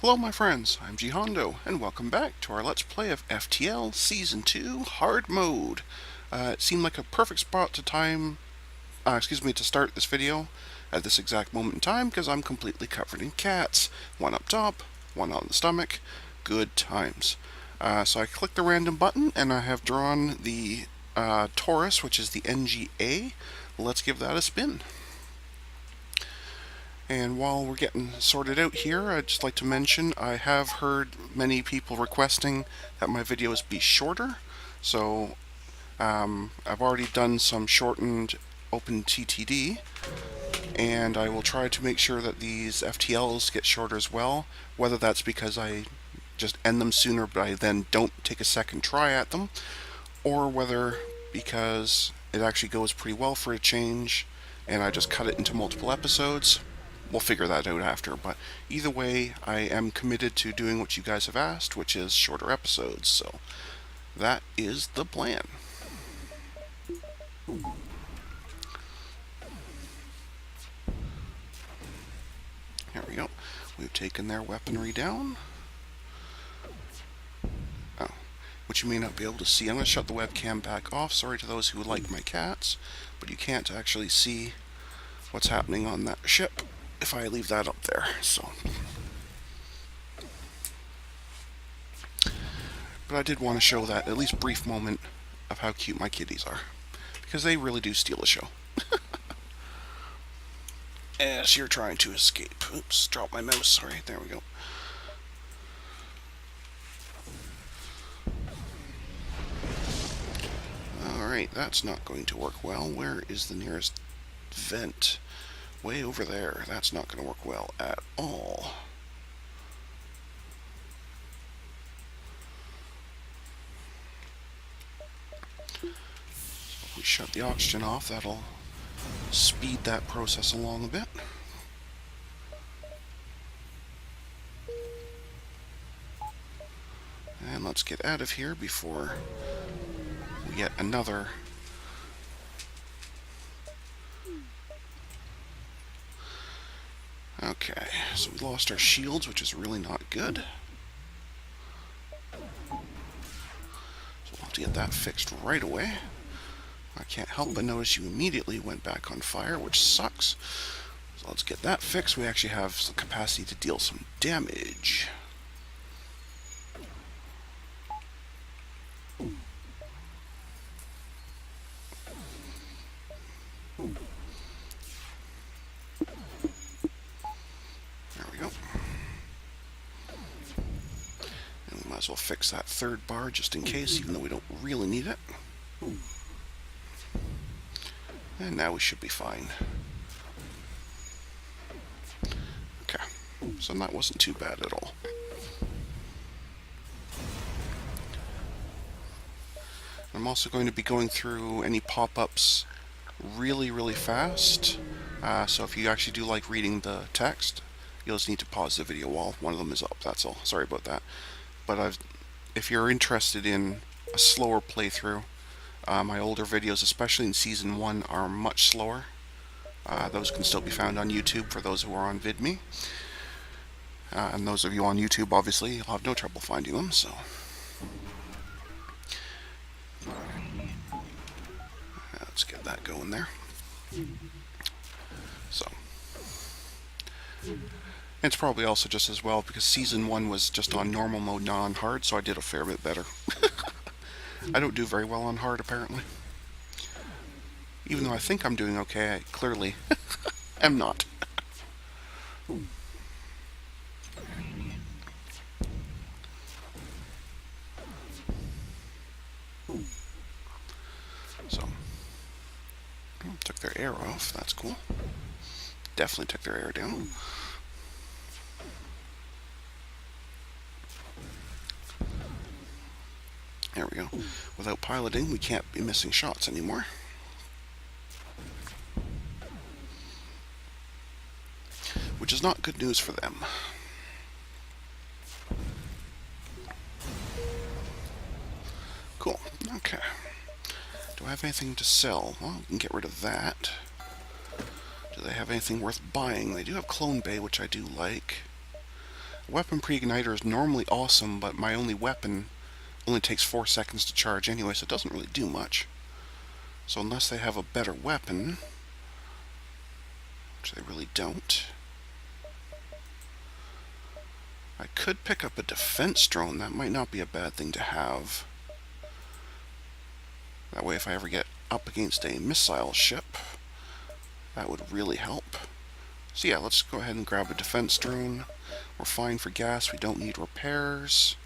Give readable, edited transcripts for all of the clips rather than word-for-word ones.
Hello my friends, I'm GHondo, and welcome back to our Let's Play of FTL Season 2 Hard Mode. It seemed like a perfect spot to to start this video at this exact moment in time, because I'm completely covered in cats. One up top, one on the stomach. Good times. So I clicked the random button, and I have drawn the Torus, which is the Engi A. Let's give that a spin. And while we're getting sorted out here, I'd just like to mention I have heard many people requesting that my videos be shorter. So I've already done some shortened OpenTTD, and I will try to make sure that these FTLs get shorter as well, whether that's because I just end them sooner but I then don't take a second try at them, or whether because it actually goes pretty well for a change and I just cut it into multiple episodes. We'll figure that out after, but either way, I am committed to doing what you guys have asked, which is shorter episodes, so that is the plan. There we go. We've taken their weaponry down. Oh, which you may not be able to see. I'm going to shut the webcam back off. Sorry to those who like my cats, but you can't actually see what's happening on that ship if I leave that up there, so. But I did want to show that at least brief moment of how cute my kitties are, because they really do steal the show. As you're trying to escape. Oops, dropped my mouse, sorry, there we go. Alright, that's not going to work well. Where is the nearest vent? Way over there. That's not going to work well at all. So if we shut the oxygen off, that'll speed that process along a bit. And let's get out of here before we get another Okay, so we lost our shields, which is really not good. So we'll have to get that fixed right away. I can't help but notice you immediately went back on fire, which sucks. So let's get that fixed. We actually have some capacity to deal some damage. Might as well fix that third bar just in case, even though we don't really need it. And now we should be fine. Okay, so that wasn't too bad at all. I'm also going to be going through any pop-ups really fast. So if you actually do like reading the text, you'll just need to pause the video while one of them is up, that's all. Sorry about that. But if you're interested in a slower playthrough, my older videos, especially in Season 1, are much slower. Those can still be found on YouTube for those who are on VidMe. And those of you on YouTube, obviously, you'll have no trouble finding them, so. Let's get that going there. So. It's probably also just as well because Season 1 was just on normal mode, not on hard, so I did a fair bit better. I don't do very well on hard, apparently. Even though I think I'm doing okay, I clearly am not. So, took their air off, that's cool. Definitely took their air down. There we go. Without piloting, we can't be missing shots anymore. Which is not good news for them. Cool. Okay. Do I have anything to sell? Well, we can get rid of that. Do they have anything worth buying? They do have Clone Bay, which I do like. Weapon pre-igniter is normally awesome, but my only weapon only takes 4 seconds to charge anyway, so it doesn't really do much. So unless they have a better weapon, which they really don't, I could pick up a defense drone. That might not be a bad thing to have. That way if I ever get up against a missile ship, that would really help. So yeah, let's go ahead and grab a defense drone. We're fine for gas, we don't need repairs.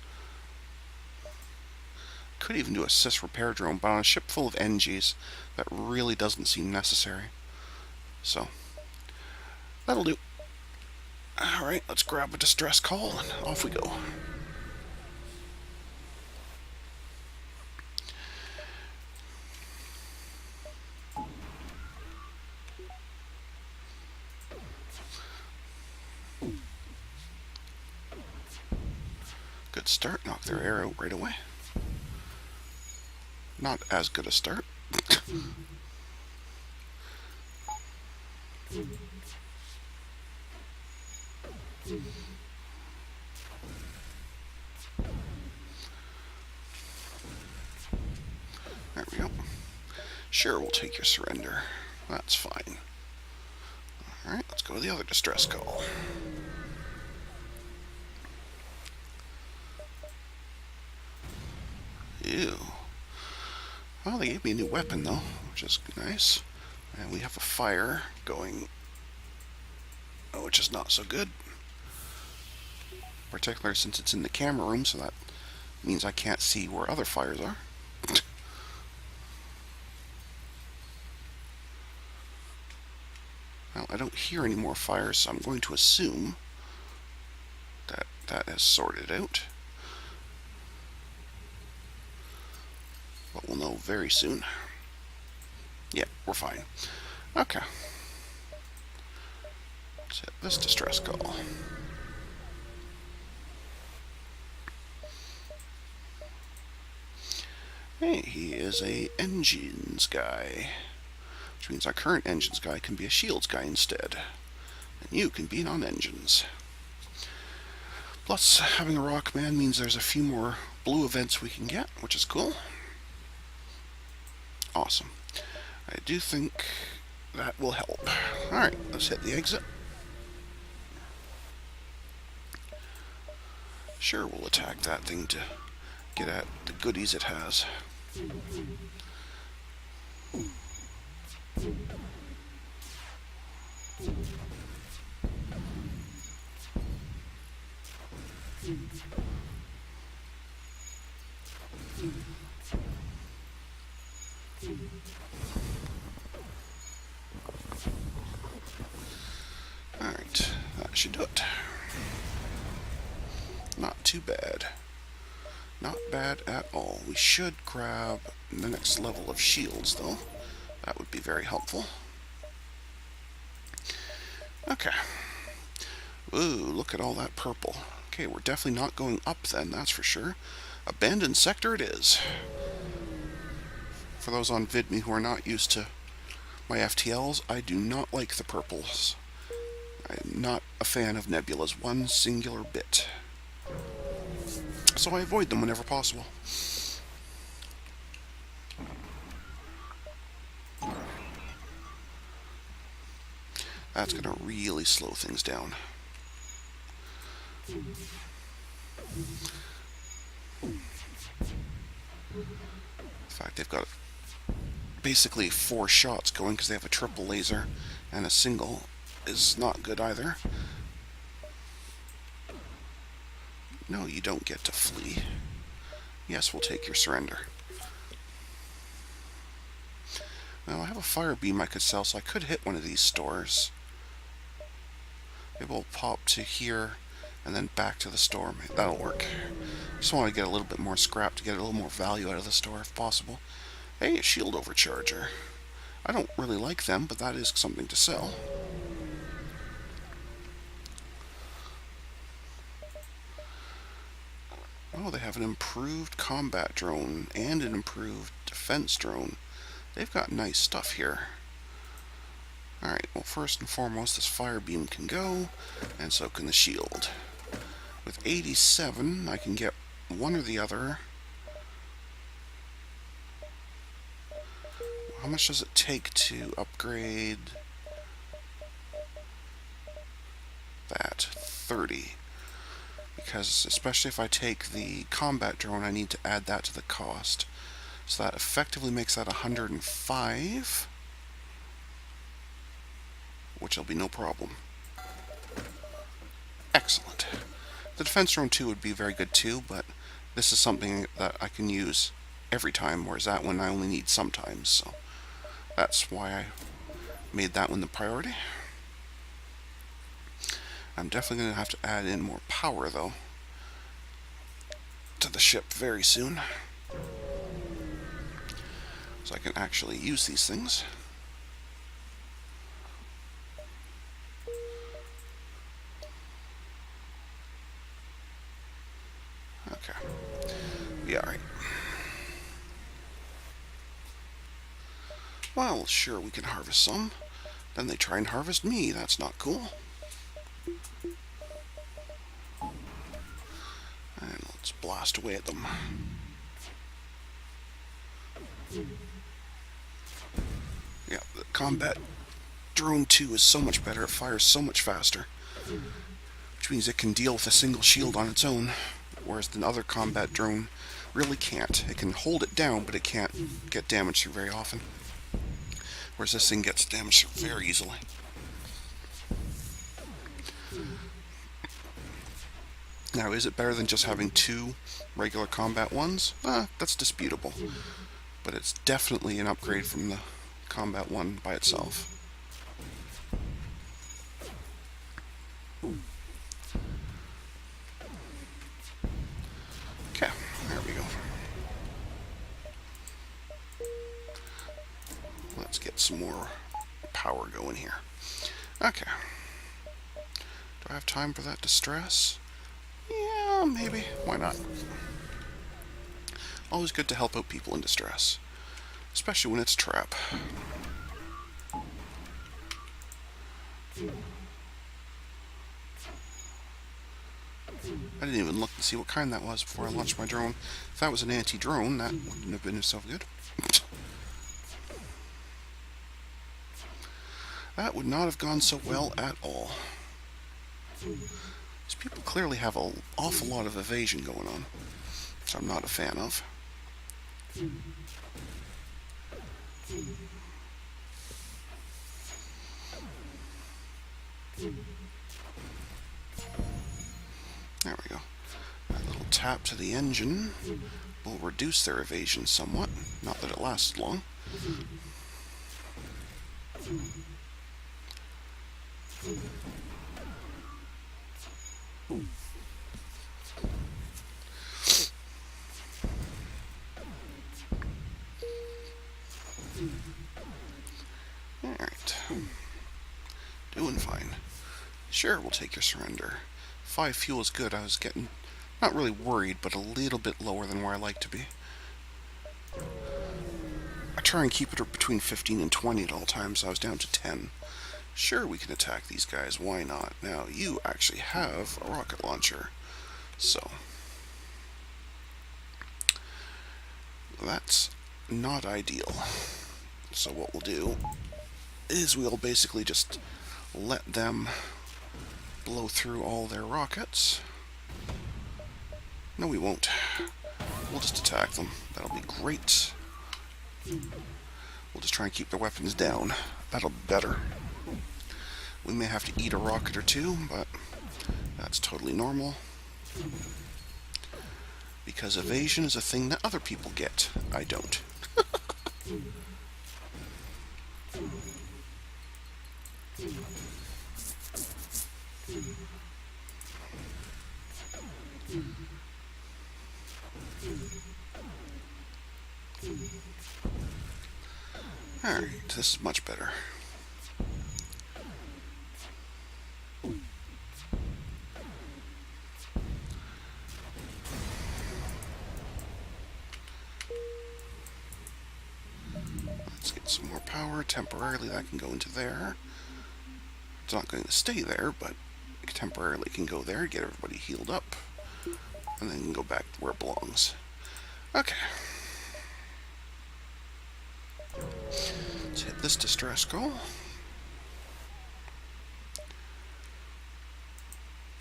Could even do a sys repair drone, but on a ship full of Engis, that really doesn't seem necessary. So, that'll do. Alright, let's grab a distress call and off we go. Good start, knock their arrow right away. Not as good a start. There we go. Sure, we'll take your surrender. That's fine. Alright, let's go to the other distress call. Ew. Well, they gave me a new weapon, though, which is nice. And we have a fire going, which is not so good. Particularly since it's in the camera room, so that means I can't see where other fires are. Well, I don't hear any more fires, so I'm going to assume that that has sorted out. But we'll know very soon. Yeah, we're fine. Okay. Let's hit this distress call. Hey, he is a engines guy. Which means our current engines guy can be a shields guy instead. And you can be on engines. Plus, having a rock man means there's a few more blue events we can get, which is cool. Awesome. I do think that will help. Alright, let's hit the exit. Sure, we'll attack that thing to get at the goodies it has. Alright, that should do it. Not too bad. Not bad at all. We should grab the next level of shields, though. That would be very helpful. Okay. Ooh, look at all that purple. Okay, we're definitely not going up then, that's for sure. Abandoned sector it is. For those on VidMe who are not used to my FTLs, I do not like the purples. I'm not a fan of nebulas one singular bit. So I avoid them whenever possible. That's going to really slow things down. In fact, they've got basically 4 shots going because they have a triple laser, and a single is not good either. No, you don't get to flee. Yes, we'll take your surrender. Well, I have a fire beam I could sell, so I could hit one of these stores. It will pop to here and then back to the store. That'll work. Just want to get a little bit more scrap to get a little more value out of the store if possible. Hey, a shield overcharger. I don't really like them, but that is something to sell. Oh, they have an improved combat drone and an improved defense drone. They've got nice stuff here. Alright, well, first and foremost, this fire beam can go, and so can the shield. With 87, I can get one or the other. How much does it take to upgrade that? 30. Because, especially if I take the combat drone, I need to add that to the cost. So that effectively makes that 105, which will be no problem. Excellent. The defense drone 2 would be very good too, but this is something that I can use every time, whereas that one I only need sometimes, so that's why I made that one the priority. I'm definitely going to have to add in more power, though, to the ship very soon, so I can actually use these things. Okay. Yeah, alright. Well, sure, we can harvest some. Then they try and harvest me. That's not cool. And let's blast away at them. Yeah, the combat drone 2 is so much better. It fires so much faster, which means it can deal with a single shield on its own, whereas the other combat drone really can't. It can hold it down, but it can't get damaged through very often. Whereas this thing gets damaged through very easily. Now, is it better than just having 2 regular combat ones? That's disputable. But it's definitely an upgrade from the combat one by itself. Okay, there we go. Let's get some more power going here. Okay. Do I have time for that distress? Yeah, maybe. Why not? Always good to help out people in distress, especially when it's a trap. I didn't even look to see what kind that was before I launched my drone. If that was an anti-drone, that wouldn't have been so good. That would not have gone so well at all. These people clearly have an awful lot of evasion going on, which I'm not a fan of. There we go. That little tap to the engine will reduce their evasion somewhat. Not that it lasts long. Alright. Doing fine. Sure, we'll take your surrender. 5 fuel is good. I was getting, not really worried, but a little bit lower than where I like to be. I try and keep it between 15 and 20 at all times. I was down to 10. Sure, we can attack these guys. Why not? Now, you actually have a rocket launcher. So, that's not ideal. So what we'll do is we'll basically just let them blow through all their rockets. No, we won't. We'll just attack them. That'll be great. We'll just try and keep their weapons down. That'll be better. We may have to eat a rocket or two, but that's totally normal. Because evasion is a thing that other people get. I don't. Alright, this is much better. Let's get some more power. Temporarily that can go into there. It's not going to stay there, but it temporarily can go there, get everybody healed up, and then go back where it belongs. Okay. Let's hit this distress call.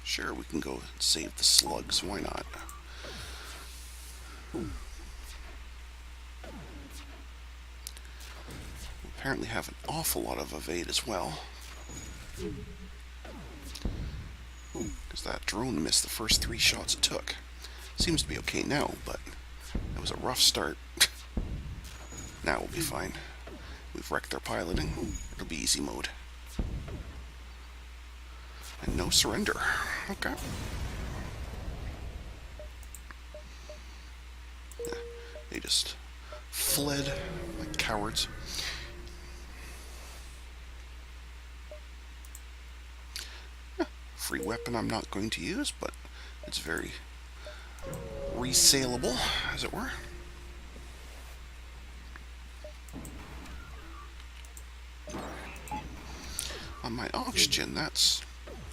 Sure, we can go save the slugs. Why not? We apparently have an awful lot of evade as well. Because that drone missed the first 3 shots it took. Seems to be okay now, but it was a rough start. Now we'll be fine. We've wrecked their piloting. It'll be easy mode. And no surrender. Okay. Yeah, they just fled like cowards. Yeah, free weapon I'm not going to use, but it's very resaleable, as it were. On my oxygen, that's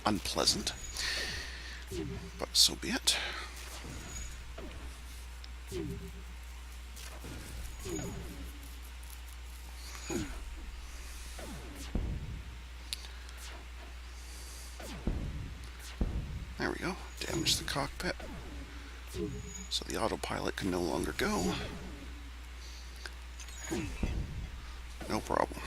unpleasant, but so be it. There we go. Damage the cockpit, so the autopilot can no longer go. No problem.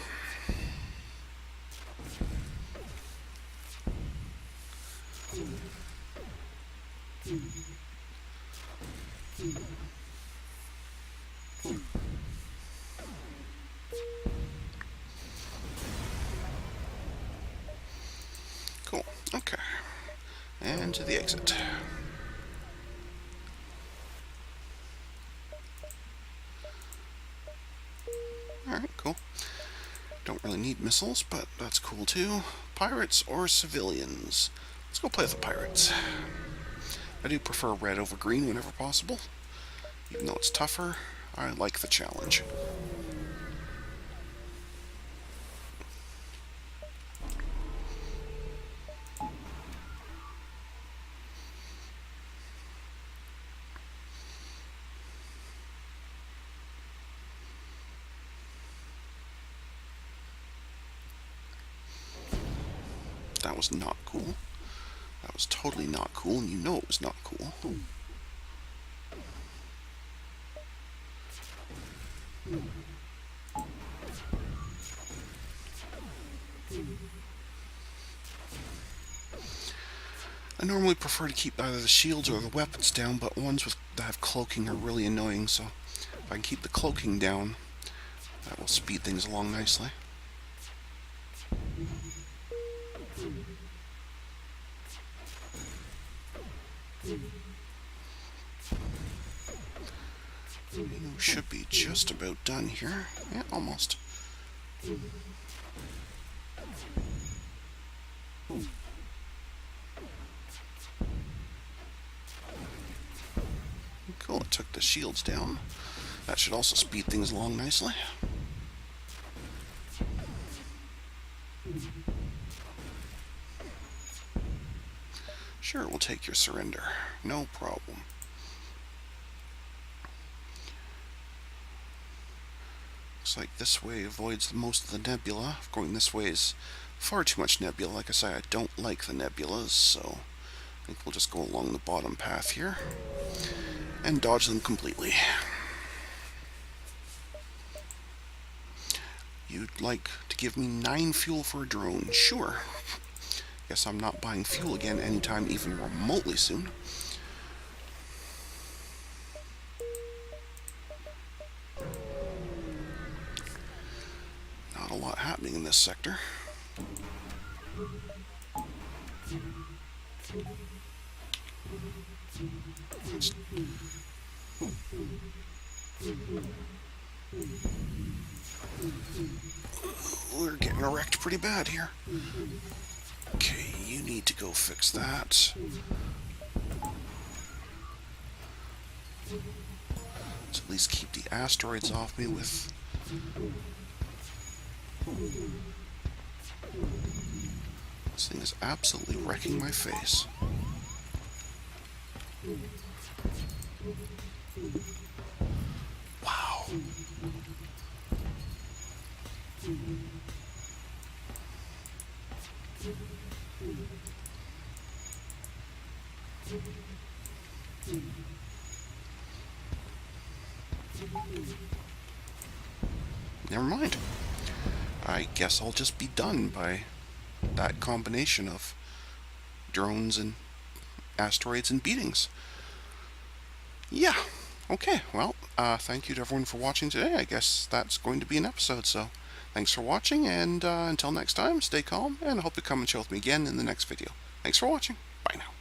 Cool. Okay. And to the exit. Alright, cool. Don't really need missiles, but that's cool too. Pirates or civilians? Let's go play with the pirates. I do prefer red over green whenever possible. Even though it's tougher, I like the challenge. That was not cool. That was totally not cool, and you know it was not cool. I normally prefer to keep either the shields or the weapons down, but ones that have cloaking are really annoying, so if I can keep the cloaking down, that will speed things along nicely. Should be just about done here. Yeah, almost. Cool, it took the shields down. That should also speed things along nicely. Sure, we'll take your surrender. No problem. Looks like this way avoids most of the nebula. Going this way is far too much nebula. Like I say, I don't like the nebulas, so I think we'll just go along the bottom path here and dodge them completely. You'd like to give me 9 fuel for a drone? Sure. Guess I'm not buying fuel again anytime even remotely soon. Not a lot happening in this sector. We're getting wrecked pretty bad here. Okay, you need to go fix that. Let's at least keep the asteroids off me with This thing is absolutely wrecking my face. Wow. Never mind. I guess I'll just be done by that combination of drones and asteroids and beatings. Yeah. Okay, well, thank you to everyone for watching today. I guess that's going to be an episode, so thanks for watching, and until next time, stay calm, and I hope you come and chill with me again in the next video. Thanks for watching. Bye now.